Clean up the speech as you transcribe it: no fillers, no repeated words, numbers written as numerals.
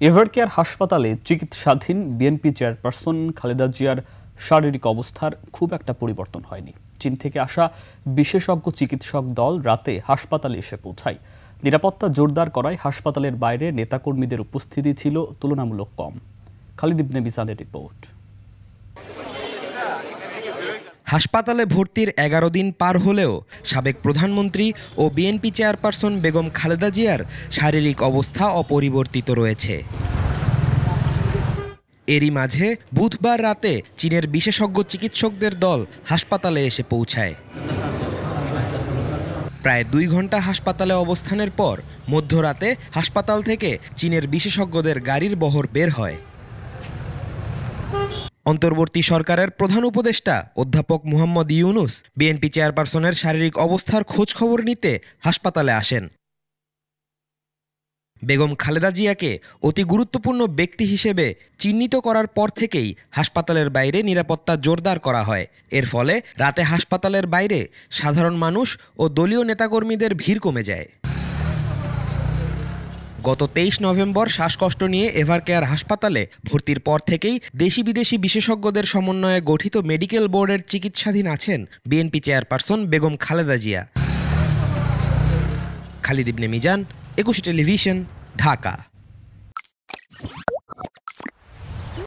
এভারকেয়ার হাসপাতালে চিকিৎসাধীন BNP chairperson Khaleda জিয়ার শারীরিক অবস্থার খুব একটা পরিবর্তন হয়নি। চীন থেকে আসা বিশেষজ্ঞ চিকিৎসক দল রাতে হাসপাতালে এসে পৌঁছায়। নিরাপত্তা জোরদার করায় হাসপাতালের বাইরে নেতাকর্মীদের উপস্থিতি ছিল তুলনামূলক কম। খালিদ ইবনে মিজানের রিপোর্ট। হাসপাতালে ভর্তির ১১ দিন পার হলেও সাবেক প্রধানমন্ত্রী ও বিএনপি চেয়ারপারসন বেগম খালেদা জিয়ার শারীরিক অবস্থা অপরিবর্তিত রয়েছে। এরই মাঝে বুধবার রাতে চীনের বিশেষজ্ঞ চিকিৎসকদের দল হাসপাতালে এসে পৌঁছায়। প্রায় ২ ঘন্টা হাসপাতালে অবস্থানের পর মধ্যরাতে হাসপাতাল থেকে চীনের বিশেষজ্ঞদের গাড়ির বহর বের হয়। অন্তর্বর্তী সরকারের প্রধান উপদেষ্টা অধ্যাপক মুহাম্মদ ইউনুস বিএনপি চেয়ারপারসনের শারীরিক অবস্থার খোঁজ খবর নিতে হাসপাতালে আসেন। বেগম খালেদা জিয়াকে অতি গুরুত্বপূর্ণ ব্যক্তি হিসেবে চিহ্নিত করার পর থেকেই হাসপাতালের বাইরে নিরাপত্তা জোরদার করা হয়। এর ফলে রাতে হাসপাতালের বাইরে সাধারণ মানুষ ও দলীয় নেতাকর্মীদের ভিড় কমে যায়। গত ২৩ নভেম্বর শ্বাসকষ্ট নিয়ে এভারকেয়ার হাসপাতালে ভর্তির পর থেকেই দেশি বিদেশি বিশেষজ্ঞদের সমন্বয়ে গঠিত মেডিকেল বোর্ডের চিকিৎসাধীন আছেন বিএনপি চেয়ারপারসন বেগম খালেদা জিয়া। খালিদ ইবনে মিজান, ২১ টেলিভিশন, ঢাকা।